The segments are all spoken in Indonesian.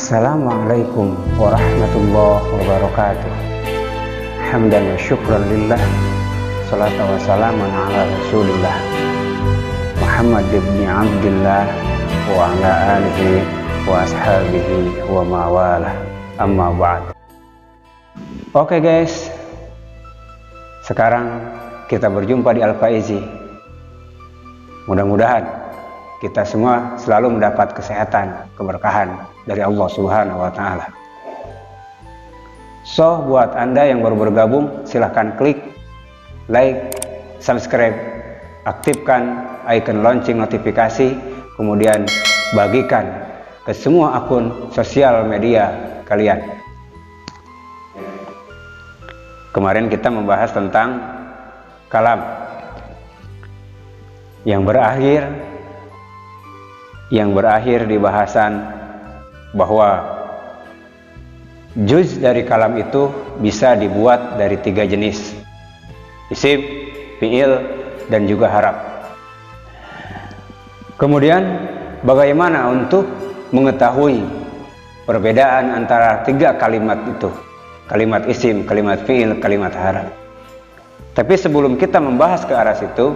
Assalamualaikum warahmatullahi wabarakatuh. Hamdan wa syukran lillah, salatu wa salaman ala rasulillah Muhammad ibn Abdillah wa ala alihi wa ashabihi wa mawalah, amma ba'd. Oke guys, sekarang kita berjumpa di Al-Faizi. Mudah-mudahan kita semua selalu mendapat kesehatan, keberkahan dari Allah Subhanahu wa Ta'ala. So, buat Anda yang baru bergabung, silahkan klik like, subscribe, aktifkan icon lonceng notifikasi, kemudian bagikan ke semua akun sosial media kalian. Kemarin kita membahas tentang kalam yang berakhir di bahasan bahwa juz dari kalam itu bisa dibuat dari 3 jenis: isim, fi'il, dan juga haraf. Kemudian bagaimana untuk mengetahui perbedaan antara 3 kalimat itu, kalimat isim, kalimat fi'il, kalimat haraf. Tapi sebelum kita membahas ke arah situ,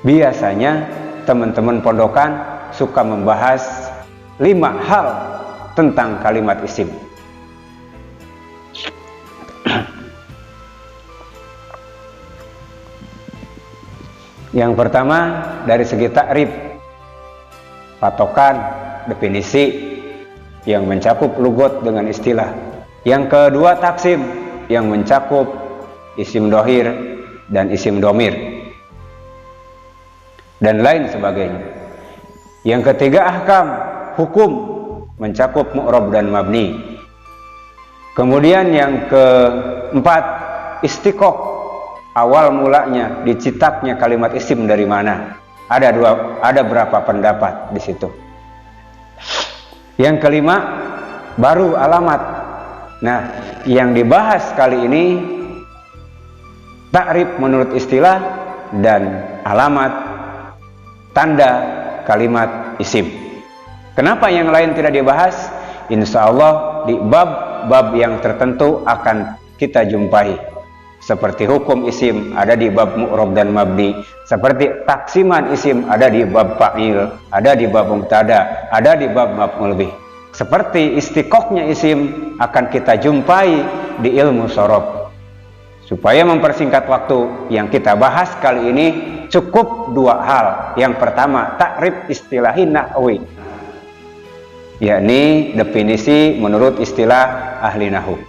biasanya teman-teman pondokan suka membahas 5 hal tentang kalimat isim. Yang pertama dari segi ta'rif, patokan, definisi yang mencakup lugot dengan istilah. Yang kedua taksim, yang mencakup isim dohir dan isim domir dan lain sebagainya. Yang ketiga ahkam, hukum, mencakup mu'rab dan mabni. Kemudian yang keempat istiqoq, awal mulanya dicetaknya kalimat isim dari mana. Ada berapa pendapat di situ. Yang kelima baru alamat. Nah, yang dibahas kali ini ta'rif menurut istilah dan alamat tanda kalimat isim. Kenapa yang lain tidak dibahas? Insya Allah di bab-bab yang tertentu akan kita jumpai. Seperti hukum isim ada di bab mu'rab dan mabni, seperti taksiman isim ada di bab fa'il, ada di bab mubtada, ada di bab maf'ul bih. Seperti istiqoqnya isim akan kita jumpai di ilmu shorof. Supaya mempersingkat waktu, yang kita bahas kali ini cukup 2 hal. Yang pertama, ta'rif istilahi nahwi, yakni definisi menurut istilah ahli nahwu.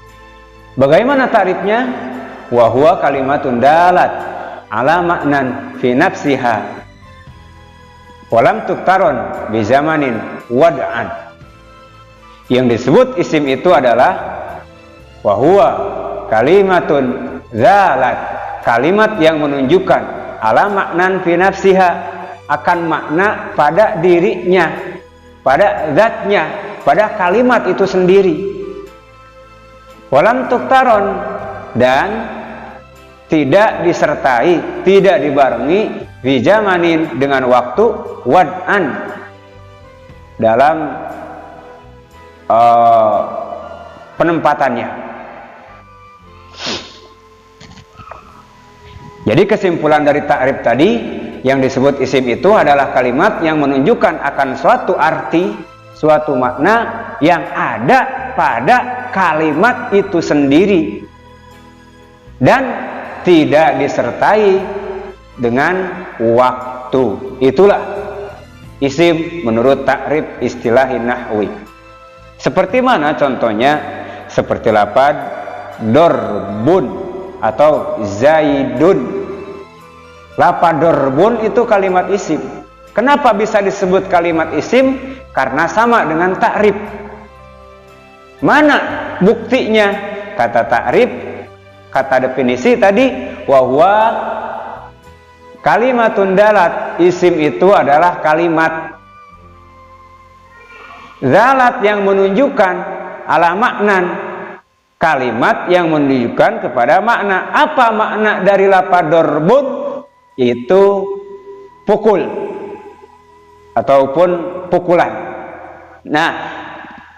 Bagaimana ta'rifnya? Wa huwa kalimatun dalat ala ma'nan fi nafsiha wa lam tuktaron bi zamanin wad'an. Yang disebut isim itu adalah wa huwa kalimatun zalat, kalimat yang menunjukkan ala maknan fi nafsiha, akan makna pada dirinya, pada zatnya, pada kalimat itu sendiri. Walam tuktaron, dan tidak disertai, tidak dibarengi bijamanin dengan waktu, wad'an dalam penempatannya. Jadi kesimpulan dari ta'rif tadi, yang disebut isim itu adalah kalimat yang menunjukkan akan suatu arti, suatu makna yang ada pada kalimat itu sendiri dan tidak disertai dengan waktu. Itulah isim menurut ta'rif istilahi nahwi. Seperti mana contohnya? Seperti lafaz dorbun atau zaidun. Lafaz dorbun itu kalimat isim. Kenapa bisa disebut kalimat isim? Karena sama dengan ta'rif. Mana buktinya? Kata ta'rif, kata definisi tadi, wa huwa kalimatun dalat, isim itu adalah kalimat zalat yang menunjukkan ala maknan, kalimat yang menunjukkan kepada makna. Apa makna dari lafaz dorbun? Itu pukul ataupun pukulan. Nah,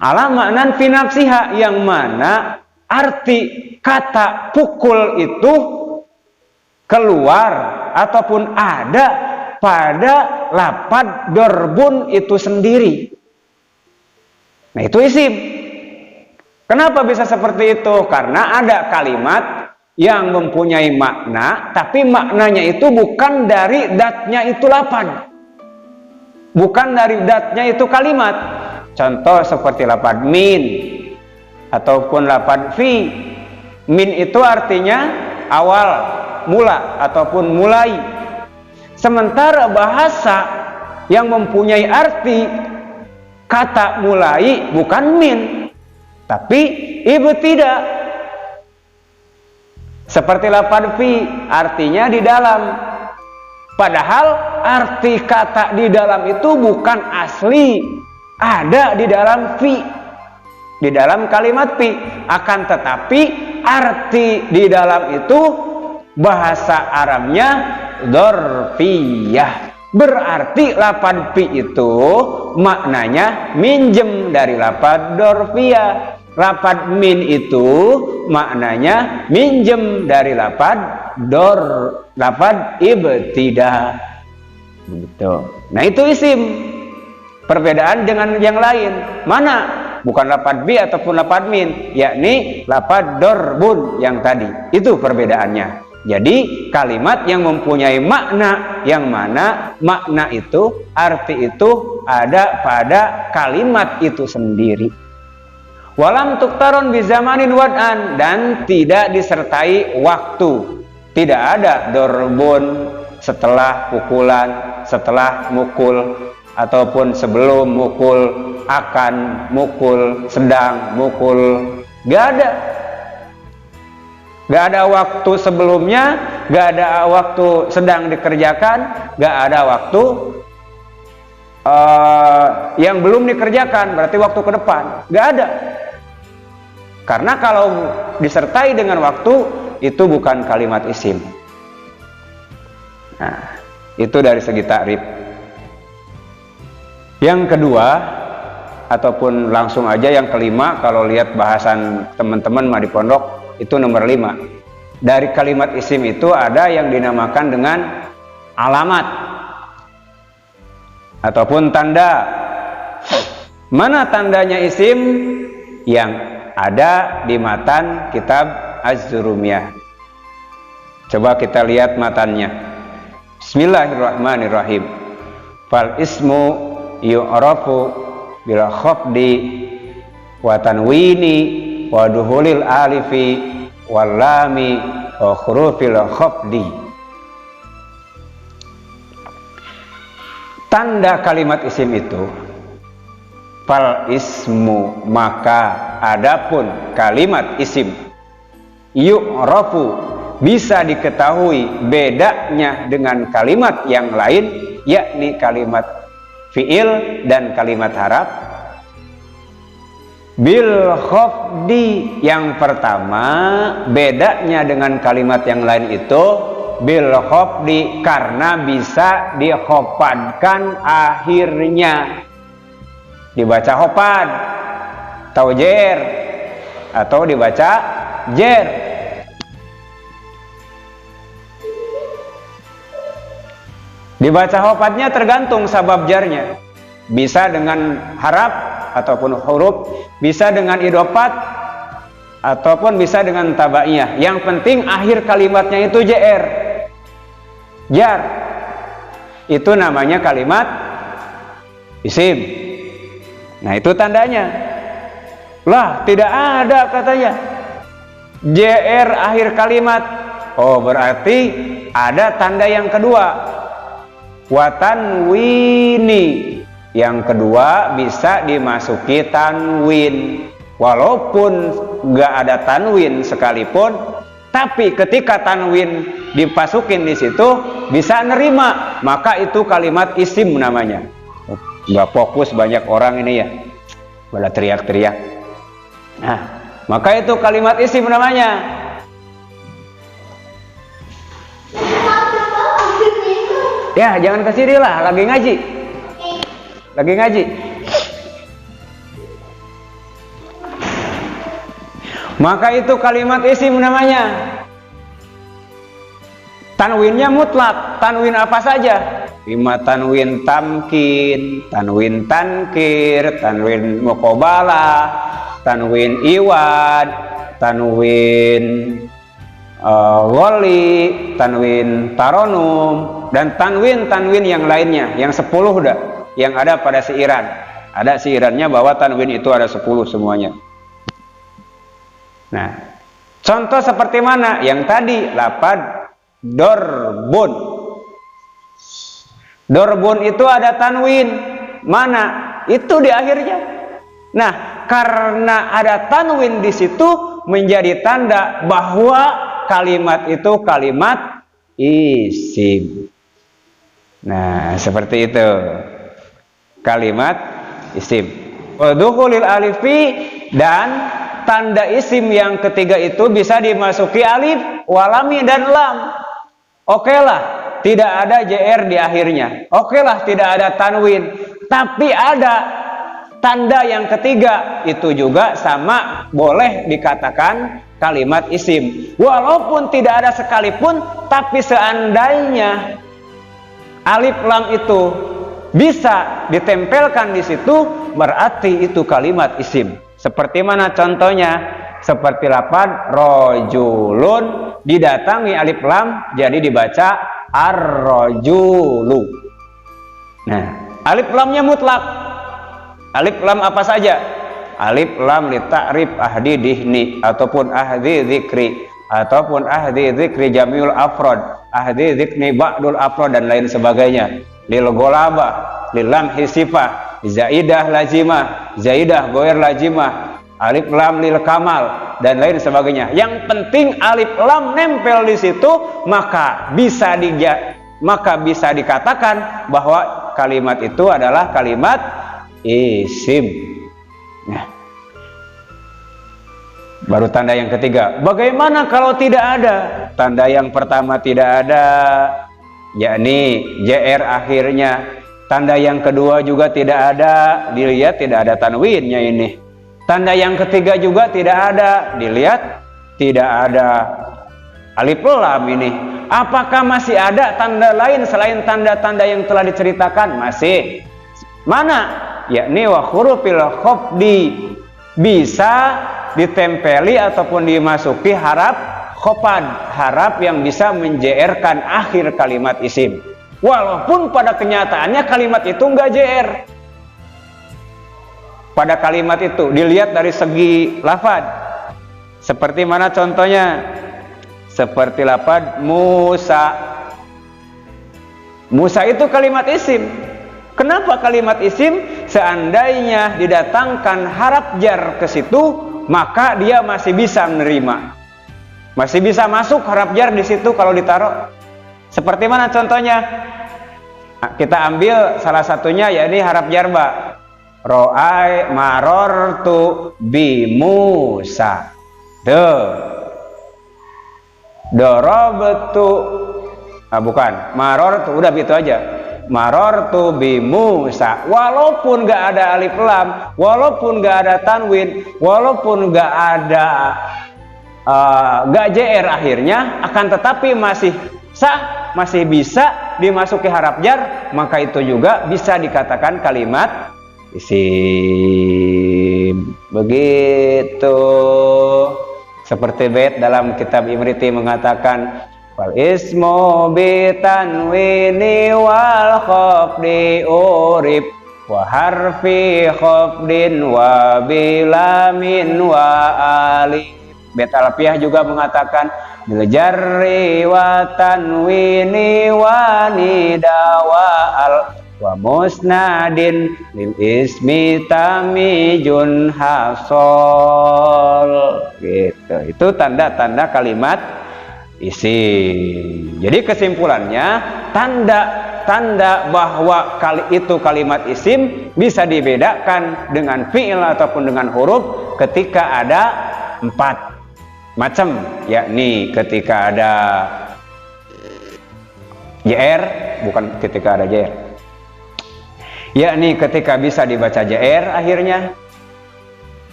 ala maknan fi nafsiha, yang mana arti kata pukul itu keluar ataupun ada pada lapad dorbun itu sendiri. Nah, itu isim. Kenapa bisa seperti itu? Karena ada kalimat yang mempunyai makna, tapi maknanya itu bukan dari datnya itu lapad, bukan dari datnya itu kalimat. Contoh seperti lapad min ataupun lapad fi. Min itu artinya awal, mula ataupun mulai. Sementara bahasa yang mempunyai arti kata mulai bukan min, tapi ibtida. Seperti lapad fi, artinya di dalam. Padahal arti kata di dalam itu bukan asli ada di dalam fi, di dalam kalimat fi. Akan tetapi arti di dalam itu bahasa Arabnya dzarfiyah. Berarti lapad fi itu maknanya minjem dari lapad dzarfiyah. Lapad min itu maknanya minjem dari lapad ibtida. Begitu. Nah, itu isim. Perbedaan dengan yang lain. Mana? Bukan lapad bi ataupun lapad min, yakni lapad dorbun yang tadi. Itu perbedaannya. Jadi kalimat yang mempunyai makna, yang mana makna itu, arti itu ada pada kalimat itu sendiri. Walam tuktaron bizamanin wad'an, dan tidak disertai waktu. Tidak ada dorbun setelah pukulan, setelah mukul, ataupun sebelum mukul, akan mukul, sedang mukul. Gak ada. Gak ada waktu sebelumnya, gak ada waktu sedang dikerjakan, gak ada waktu yang belum dikerjakan, berarti waktu ke depan. Gak ada. Karena kalau disertai dengan waktu, itu bukan kalimat isim. Nah, itu dari segi ta'rif. Yang kedua, ataupun langsung aja yang kelima, kalau lihat bahasan teman-teman mah di pondok, itu nomor 5. Dari kalimat isim itu ada yang dinamakan dengan alamat ataupun tanda. Mana tandanya isim? Yang ada di matan kitab Az-Zurumiyah. Coba kita lihat matannya. Bismillahirrahmanirrahim. Fal ismu yu'rafu bil khafdi wa tanwini wa duhulil alifi wal lami wa hurufil khafdi. Tanda kalimat isim itu fal ismu, maka adapun kalimat isim, yu'rafu, bisa diketahui bedanya dengan kalimat yang lain, yakni kalimat fi'il dan kalimat haraf. Bil khafdi, yang pertama bedanya dengan kalimat yang lain itu bil khafdi, karena bisa dikhopadkan akhirnya, dibaca khopad atau jer, atau dibaca jer. Dibaca khopadnya tergantung sabab jarnya, bisa dengan harap ataupun huruf, bisa dengan idofat ataupun bisa dengan tabaiyah. Yang penting akhir kalimatnya itu jr, jar. Itu namanya kalimat isim. Nah, itu tandanya. Lah, tidak ada katanya jr akhir kalimat. Oh, berarti ada tanda yang kedua, watanwini. Yang kedua bisa dimasuki tanwin, walaupun nggak ada tanwin sekalipun, tapi ketika tanwin dipasukin di situ bisa nerima, maka itu kalimat isim namanya. Nggak fokus banyak orang ini ya, pada teriak-teriak. Nah, maka itu kalimat isim namanya. Ya, jangan kesini lah, lagi ngaji. maka itu kalimat isim namanya. Tanwinnya mutlak, tanwin apa saja? Ima tanwin tamkin, tanwin tankir, tanwin muqabalah, tanwin iwad, tanwin ghali, tanwin taronum, dan tanwin-tanwin yang lainnya, yang 10 dah, yang ada pada siiran. Ada siirannya bahwa tanwin itu ada 10 semuanya. Nah, contoh seperti mana? Yang tadi, lapad dorbun. Dorbun itu ada tanwin. Mana? Itu di akhirnya. Nah, karena ada tanwin di situ menjadi tanda bahwa kalimat itu kalimat isim. Nah, seperti itu. Kalimat isim. Wa dukhulil alifi, dan tanda isim yang ketiga itu bisa dimasuki alif, walami, dan lam. Oke lah, tidak ada JR di akhirnya. Oke lah, tidak ada tanwin. Tapi ada tanda yang ketiga, itu juga sama boleh dikatakan kalimat isim. Walaupun tidak ada sekalipun, tapi seandainya alif lam itu bisa ditempelkan di situ, berarti itu kalimat isim. Seperti mana contohnya? Seperti lapad rojulun, didatangi alif lam, jadi dibaca ar-rojulu. Nah, alif lamnya mutlak. Alif lam apa saja? Alif lam li ta'rif ahdi dihni, ataupun ahdi zikri, ataupun ahdi zikri jamiul afrod, ahdi zikni ba'dul afrod, dan lain sebagainya. Lil golaba, lil lam hisifah, zaidah lazimah, zaidah goer lazimah, alif lam lil kamal, dan lain sebagainya. Yang penting alif lam nempel di situ, maka bisa dikatakan bahwa kalimat itu adalah kalimat isim. Nah, baru tanda yang ketiga. Bagaimana kalau tidak ada? Tanda yang pertama tidak ada, yakni JR akhirnya. Tanda yang kedua juga tidak ada, dilihat tidak ada tanwinnya ini. Tanda yang ketiga juga tidak ada, dilihat tidak ada alif lam ini. Apakah masih ada tanda lain selain tanda-tanda yang telah diceritakan? Masih. Mana? Yakni wa hurufil khafdi, bisa ditempeli ataupun dimasuki harap khafad, harap yang bisa menjeerkan akhir kalimat isim. Walaupun pada kenyataannya kalimat itu enggak JR. Pada kalimat itu dilihat dari segi lafad. Seperti mana contohnya? Seperti lafad Musa. Musa itu kalimat isim. Kenapa kalimat isim? Seandainya didatangkan harap jar ke situ, maka dia masih bisa menerima. Masih bisa masuk harap jar di situ kalau ditaruh. Seperti mana contohnya? Kita ambil salah satunya, yakni harap jar ba. Ro'ai marortu bi Musa. Dorobtu. Bukan. Marortu, udah gitu aja. Marortu bi Musa. Walaupun gak ada alif lam, walaupun gak ada tanwin, walaupun gak ada gak JR akhirnya, akan tetapi masih sah, masih bisa dimasuki harap jar, maka itu juga bisa dikatakan kalimat isim. Begitu. Seperti bait dalam kitab Imriti mengatakan, wal ismu bi tanwini wal khafdi urib wa harfi khafdin wa bilamin wa alif. Bait Alfiyah juga mengatakan bil jarri wa tanwini wa nida wa al wa musnadin lil ismi tamijun hasol. Gitu. Itu tanda-tanda kalimat isim. Jadi kesimpulannya, tanda-tanda bahwa itu kalimat isim bisa dibedakan dengan fi'il ataupun dengan huruf ketika ada 4 macam, yakni ketika ada JR, bukan ketika ada JR, yakni ketika bisa dibaca JR akhirnya,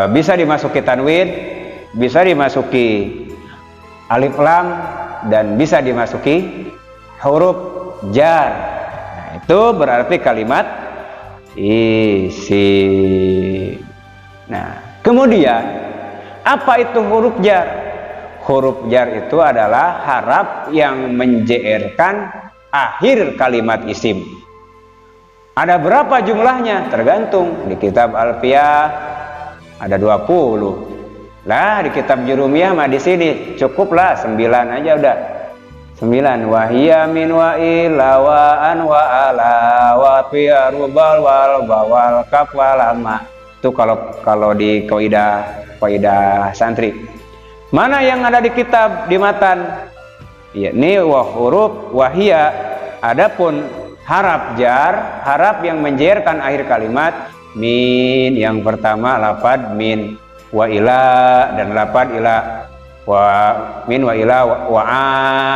bisa dimasuki tanwin, bisa dimasuki alif lam dan bisa dimasuki huruf jar. Nah, itu berarti kalimat isim. Nah, kemudian apa itu huruf jar? Huruf jar itu adalah haraf yang menjerkan akhir kalimat isim. Ada berapa jumlahnya? Tergantung. Di kitab Alfiyah ada 20. Lah di kitab Jurumiyah mah di sini cukuplah 9 aja udah. 9 wahia min wa ila wa an wa ala wa fi rubal wal bawal kaf wal ma. Itu kalau di kaidah santri. Mana yang ada di kitab di matan? Yakni wa huruf wahia. Adapun harap jar, harap yang menjerkan akhir kalimat min, yang pertama lafad min, wa ila dan lafad ila, wa min wa ila wa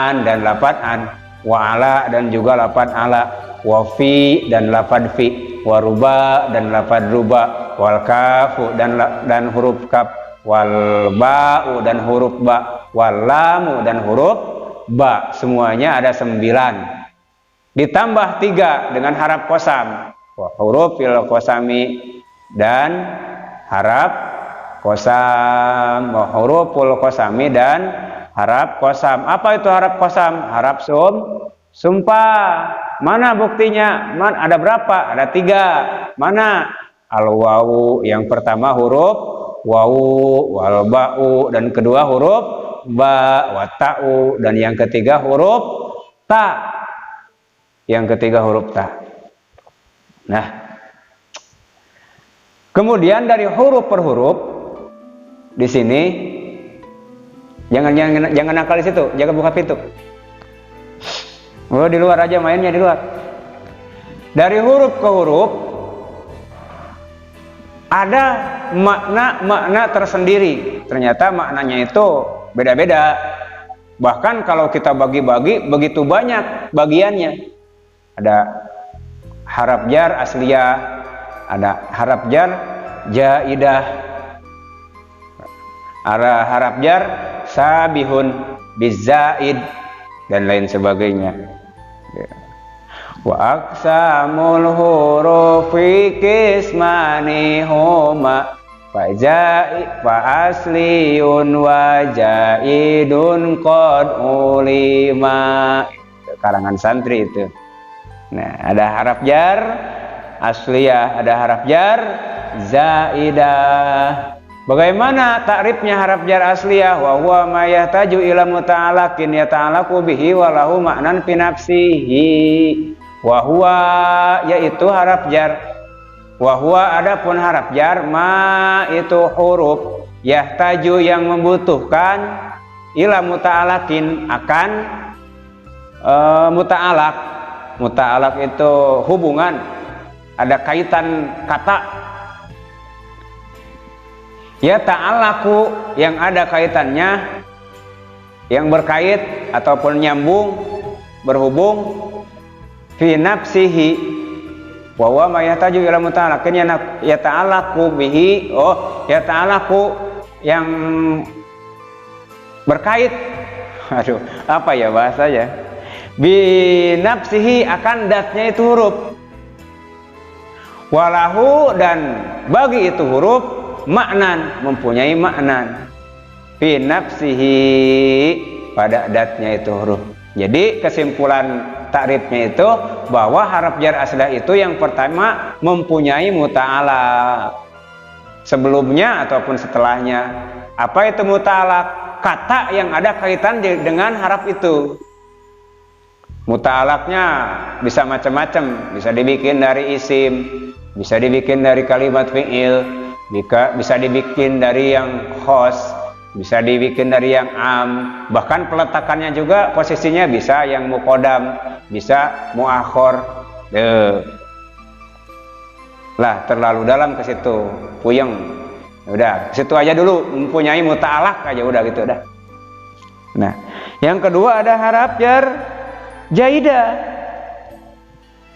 an dan lafad an, wa ala dan juga lafad ala, wa fi dan lafad fi, wa ruba dan lafad ruba, wal kafu dan huruf kaf, wal ba'u dan huruf ba, wal lamu dan huruf ba. Semuanya ada 9. Ditambah 3 dengan harap qasam, huruf fil qasami dan harap qasam, huruful qasami dan harap qasam. Apa itu harap qasam? Harap sumpah. Mana buktinya? Ada berapa? Ada 3. Mana? Al wawu, yang pertama huruf wawu, wal ba'u dan kedua huruf ba, wa ta'u dan yang ketiga huruf ta. Yang ketiga huruf ta. Nah, kemudian dari huruf per huruf di sini jangan nakal di situ, jangan buka pintu. Oh, di luar aja mainnya, di luar. Dari huruf ke huruf ada makna tersendiri. Ternyata maknanya itu beda-beda. Bahkan kalau kita bagi-bagi begitu banyak bagiannya. Ada harap jar asliyah, ada harap jar jaidah, ada harap jar sabihun bizaid dan lain sebagainya. Wa aqsamul hurufi qismani huma fa asliyun wa jaidun qad ulima. Karangan santri itu. Nah, ada harap jar asliyah, ada harap jar zaidah. Bagaimana takrifnya harap jar asliyah? Wa huwa ma yahtaju ila muta'alakin yata'alaku bihi wa lahu ma'nan fi nafsihi. Wa huwa yaitu harap jar. Wa huwa adapun harap jar ma itu huruf yahtaju yang membutuhkan ila muta'alakin akan muta'alak. Muta'alak itu hubungan, ada kaitan kata. Ya ta'alaku yang ada kaitannya, yang berkait ataupun nyambung, berhubung. Fi nafsihi wa huwa ma yahtaju ila muta'alakin ya ta'alaku bihi. Oh, ya ta'alaku yang berkait. Aduh, apa ya bahasanya? Binafsihi akan datnya itu huruf, walahu dan bagi itu huruf maknan mempunyai maknan, binafsihi pada datnya itu huruf. Jadi kesimpulan takrifnya itu bahwa harap jar aslah itu yang pertama mempunyai muta'alaq sebelumnya ataupun setelahnya. Apa itu muta'alaq? Kata yang ada kaitan dengan harap itu. Muta'alaknya bisa macam-macam, bisa dibikin dari isim, bisa dibikin dari kalimat fi'il, bisa dibikin dari yang khos, bisa dibikin dari yang am, bahkan peletakannya juga posisinya bisa yang muqaddam, bisa muakhor. Lah terlalu dalam ke situ, puyeng. Udah, ke situ aja dulu, mempunyai muta'alak aja udah gitu dah. Nah, yang kedua ada harap jar jaidah.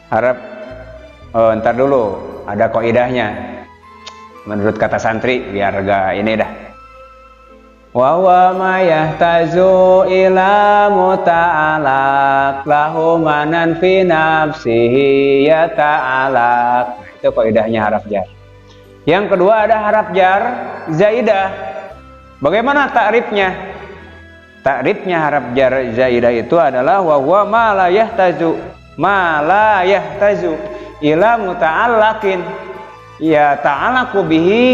Harap ntar dulu ada kaidahnya menurut kata santri biar gak ini dah. wa huwa ma yahtazu ila muta'alaq lahu manan fi nafsihi yata'alaq. Itu kaidahnya haraf jar. Yang kedua ada haraf jar zaidah. Bagaimana takrifnya? Takrifnya haraf jar zaidah itu adalah wa huwa ma la yahtazu ila muta'allaqin ya ta'allaqu bihi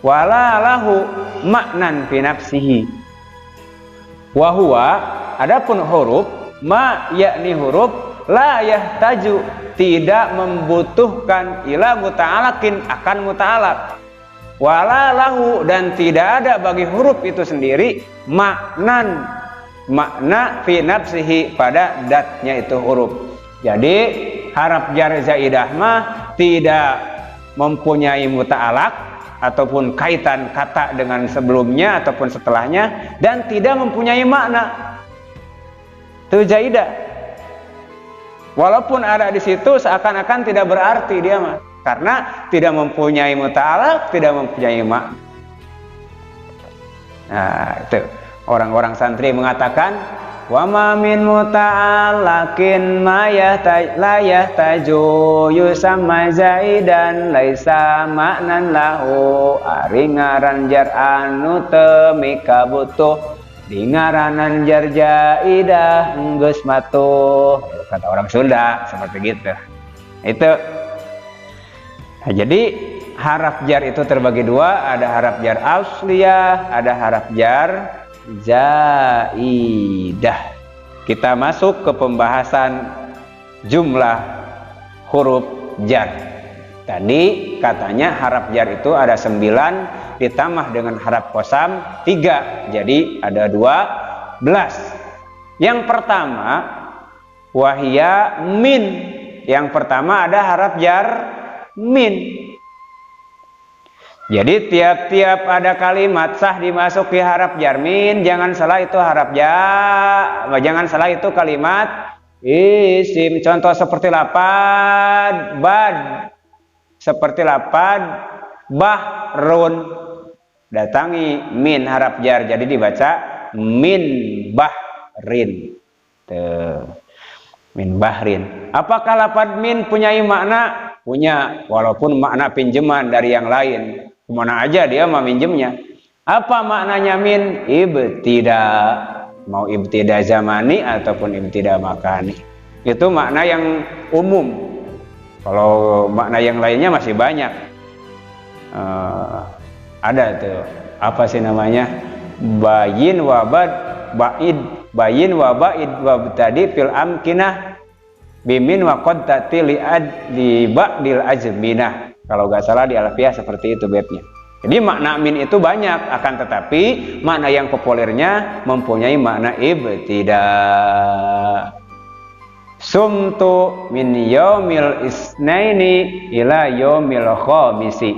wala lahu maknan fi nafsihi. Wa huwa adapun huruf ma yakni huruf la yahtaju tidak membutuhkan ila muta'allaqin akan muta'allaq, wala lahu dan tidak ada bagi huruf itu sendiri makna fi nafsihi pada datnya itu huruf. Jadi haraf jar zaidah mah tidak mempunyai muta'allaq ataupun kaitan kata dengan sebelumnya ataupun setelahnya dan tidak mempunyai makna. Itu zaidah. Walaupun ada di situ seakan-akan tidak berarti dia mah, karena tidak mempunyai muta'allaq, tidak mempunyai makna. Nah, itu orang-orang santri mengatakan wa ma min muta'allaqin ma la yahtaju yusamma zaidan laisa maknan lahu. Ari ngaran jar anu teu mika butuh di ngaranan jar zaidah geus matuh, kata orang Sunda seperti gitu. Itu. Nah, jadi haraf jar itu terbagi dua, ada haraf jar asliyah, ada haraf jar zaidah. Kita masuk ke pembahasan jumlah huruf jar. Tadi katanya haraf jar itu ada 9 ditambah dengan haraf qasam 3, jadi ada 12. Yang pertama wahia min. Yang pertama ada haraf jar min. Jadi tiap-tiap ada kalimat sah dimasuki haraf jar min, jangan salah itu haraf jar, jangan salah itu kalimat isim. Contoh seperti lapad bad, seperti lapad bahrun, datangi min haraf jar, jadi dibaca min bahrin. Tuh. Min bahrin. Apakah lapad min punya makna? Punya, walaupun makna pinjaman dari yang lain. Kemana aja dia mau minjemnya. Apa maknanya min? Ibtida. Mau ibtida zamani ataupun ibtida makani. Itu makna yang umum. Kalau makna yang lainnya masih banyak. Ada tuh. Apa sih namanya? Bayin wabad ba'id. Bayin wa ba'id wa tadi fil amkinah bimin wa qad tati li ba'dil ajminah. Kalau nggak salah di Alfiyah seperti itu babnya. Jadi makna min itu banyak, akan tetapi makna yang populernya mempunyai makna ibtida. Sumtu min yaumil isnaini ila yaumil khamisi.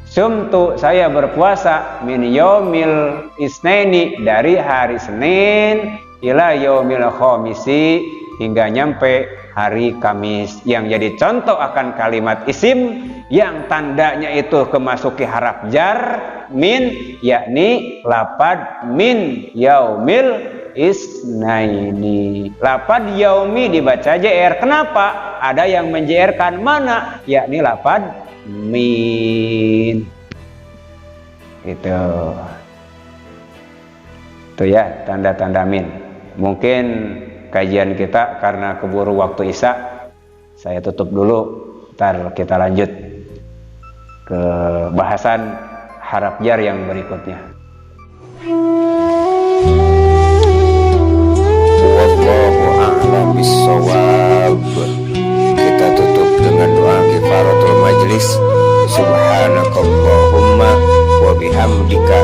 Sumtu saya berpuasa min yaumil isnaini dari hari Senin ila yaumil khamisi hingga nyampe hari Kamis. Yang jadi contoh akan kalimat isim yang tandanya itu kemasuki haraf jar min, yakni lapad min yaumil isnaini. Lapad yaumi dibaca JR. Kenapa? Ada yang menJR-kan mana? Yakni lapad min. Itu ya tanda-tanda min. Mungkin kajian kita karena keburu waktu Isya, saya tutup dulu. Ntar kita lanjut ke bahasan haraf jar yang berikutnya. Wallahu a'lam bissawab. Kita tutup dengan doa kifaratul majlis. Subhanakallahumma wa bihamdika